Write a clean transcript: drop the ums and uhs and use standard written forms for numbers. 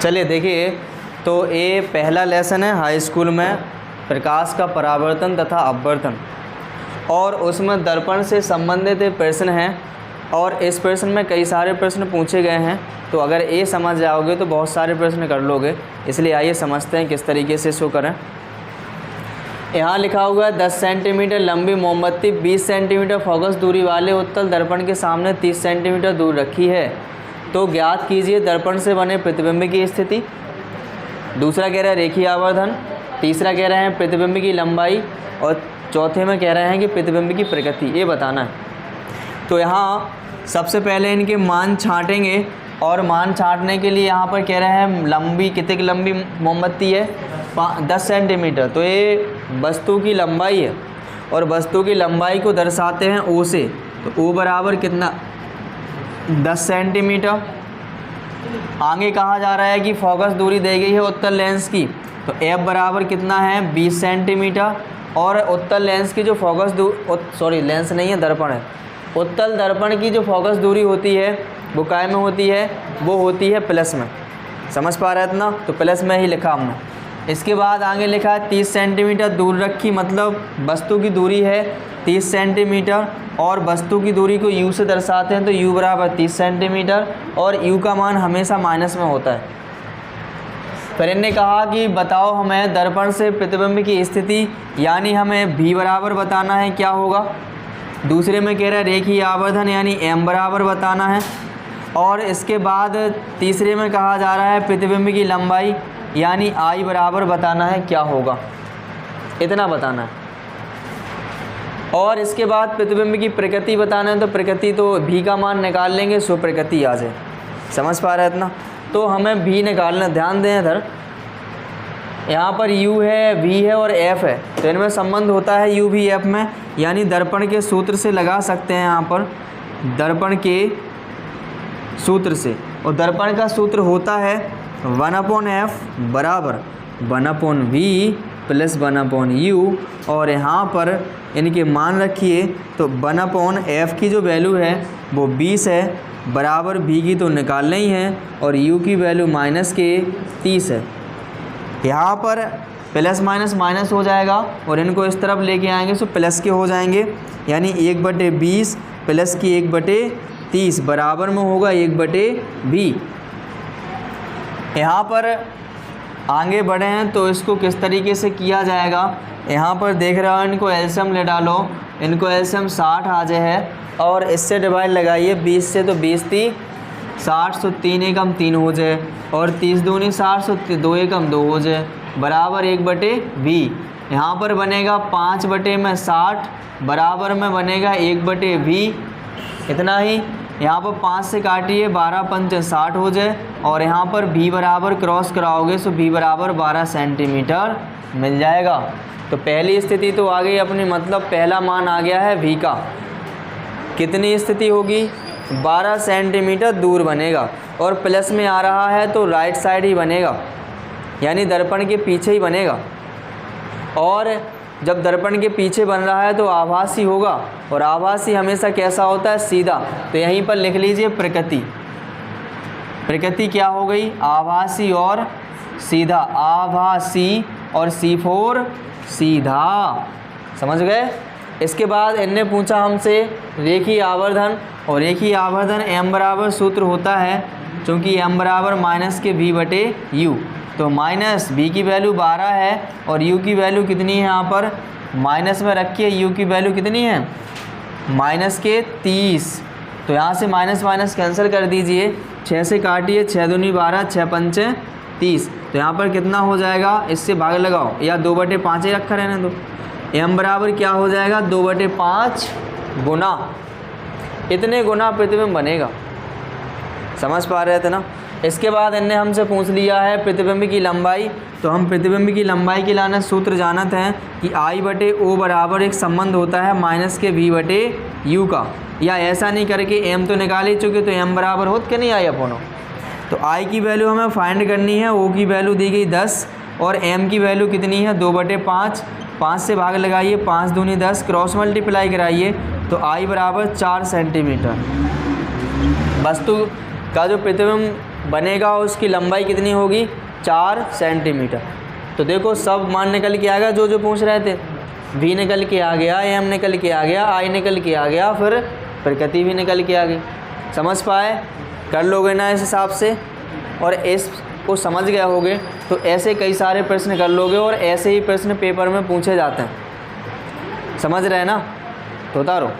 चलिए देखिए, तो ये पहला लेसन है हाई स्कूल में प्रकाश का परावर्तन तथा अपवर्तन, और उसमें दर्पण से संबंधित प्रश्न हैं और इस प्रश्न में कई सारे प्रश्न पूछे गए हैं। तो अगर ये समझ जाओगे तो बहुत सारे प्रश्न कर लोगे, इसलिए आइए समझते हैं किस तरीके से इसको करें। यहाँ लिखा हुआ है 10 सेंटीमीटर लंबी मोमबत्ती 20 सेंटीमीटर फोकस दूरी वाले उत्तल दर्पण के सामने 30 सेंटीमीटर दूर रखी है, तो ज्ञात कीजिए दर्पण से बने प्रतिबिंब की स्थिति। दूसरा कह रहा है रेखीय आवर्धन, तीसरा कह रहे हैं प्रतिबिंब की लंबाई, और चौथे में कह रहे हैं कि प्रतिबिंब की प्रकृति, ये बताना है। तो यहाँ सबसे पहले इनके मान छाँटेंगे, और मान छाँटने के लिए यहाँ पर कह रहे हैं लंबी, कितने की लंबी मोमबत्ती है 10 सेंटीमीटर, तो ये वस्तु की लंबाई है, और वस्तु की लंबाई को दर्शाते हैं ओ से। तो ओ बराबर कितना 10 सेंटीमीटर। आगे कहा जा रहा है कि फोकस दूरी दी गई है उत्तल लेंस की, तो एफ बराबर कितना है 20 सेंटीमीटर, और उत्तल लेंस की जो फोकस लेंस नहीं है, दर्पण है, उत्तल दर्पण की जो फोकस दूरी होती है वो काय में होती है, वो होती है प्लस में। समझ पा रहे थे ना, तो प्लस में ही लिखा हमने। इसके बाद आगे लिखा है 30 सेंटीमीटर दूर रखी, मतलब वस्तु की दूरी है 30 सेंटीमीटर, और वस्तु की दूरी को u से दर्शाते हैं, तो u बराबर 30 सेंटीमीटर, और u का मान हमेशा माइनस में होता है। फिर इन्होंने कहा कि बताओ हमें दर्पण से प्रतिबिंब की स्थिति, यानी हमें v बराबर बताना है क्या होगा। दूसरे में कह रहा है रेखीय आवर्धन, यानी m बराबर बताना है, और इसके बाद तीसरे में कहा जा रहा है प्रतिबिंब की लंबाई, यानी I बराबर बताना है क्या होगा, इतना बताना है। और इसके बाद प्रतिबिंब की प्रकृति बताना है, तो प्रकृति तो v का मान निकाल लेंगे, सो प्रकृति आ जाए। समझ पा रहे हैं इतना, तो हमें v निकालना, ध्यान दें इधर, यहाँ पर u है, v है और f है, तो इनमें संबंध होता है u v f में, यानी दर्पण के सूत्र से लगा सकते हैं यहाँ पर, दर्पण के सूत्र से। और दर्पण का सूत्र होता है 1/f बराबर 1/v प्लस 1/u, और यहाँ पर इनके मान रखिए, तो 1/f की जो वैल्यू है वो 20 है, बराबर v की तो निकालना ही है, और u की वैल्यू माइनस के 30 है। यहाँ पर प्लस माइनस माइनस हो जाएगा, और इनको इस तरफ लेके आएंगे तो प्लस के हो जाएंगे, यानी 1/20 प्लस की 1/30 बराबर में होगा 1/v। यहाँ पर आगे बढ़े हैं तो इसको किस तरीके से किया जाएगा, यहाँ पर देख रहा हो, इनको एलसीएम ले डालो, इनको एलसीएम 60 आ जाए है, और इससे डिवाइड लगाइए 20 से, तो 20 3 60, सो 3 एकम 3 हो जाए, और 30 दूनी 60, सो 2 एकम 2 हो जाए, बराबर 1/v। यहाँ पर बनेगा 5/60 बराबर में बनेगा 1/v, इतना ही। यहाँ पर 5 से काटिए, 12 पंच 60 हो जाए, और यहाँ पर v बराबर क्रॉस कराओगे, सो v बराबर 12 सेंटीमीटर मिल जाएगा। तो पहली स्थिति तो आ गई अपनी, मतलब पहला मान आ गया है v का। कितनी स्थिति होगी, 12 सेंटीमीटर दूर बनेगा, और प्लस में आ रहा है तो राइट साइड ही बनेगा, यानी दर्पण के पीछे ही बनेगा। और जब दर्पण के पीछे बन रहा है तो आभासी होगा, और आभासी हमेशा कैसा होता है, सीधा। तो यहीं पर लिख लीजिए प्रकृति। प्रकृति क्या हो गई, आभासी और सीधा, आभासी और C4 सीधा। समझ गए। इसके बाद इनने पूछा हमसे रेखीय आवर्धन, और रेखीय आवर्धन m बराबर सूत्र होता है, चूँकि m बराबर माइनस के v/u, तो माइनस v की वैल्यू 12 है, और u की वैल्यू कितनी है, यहाँ पर माइनस में रखिए, u की वैल्यू कितनी है माइनस के 30, तो यहाँ से माइनस माइनस कैंसिल कर दीजिए, 6 से काटिए, 6 दूनी 12, 6 पंचे 30, तो यहाँ पर कितना हो जाएगा, इससे भाग लगाओ, या 2/5 ही रखा रहने दो। m बराबर क्या हो जाएगा 2/5 गुना, इतने गुना प्रतिबिंब बनेगा। समझ पा रहे थे ना। इसके बाद इनने हमसे पूछ लिया है प्रतिबिंब की लंबाई, तो हम प्रतिबिंब की लंबाई के लाने सूत्र जानते हैं कि I/O बराबर एक संबंध होता है माइनस के v/u का, या ऐसा नहीं करके m तो निकाल ही चुके, तो m बराबर होत के नहीं आई अपनों। तो I की वैल्यू हमें फाइंड करनी है, O की वैल्यू दी गई 10, और m की वैल्यू कितनी है 2/5, 5 से भाग लगाइए, 5 दूनी 10, क्रॉस मल्टीप्लाई कराइए, तो I बराबर 4 सेंटीमीटर। वस्तु का जो प्रतिबिंब बनेगा और उसकी लंबाई कितनी होगी 4 सेंटीमीटर। तो देखो सब मान निकल के आ गया जो जो पूछ रहे थे, v निकल के आ गया, m निकल के आ गया, i निकल के आ गया, फिर प्रकृति भी निकल के आ गई। समझ पाए? कर लोगे ना इस हिसाब से, और इसको समझ गए होगे तो ऐसे कई सारे प्रश्न कर लोगे और ऐसे ही प्रश्न पेपर में पूछे जाते हैं। समझ रहे ना? तो उतारो।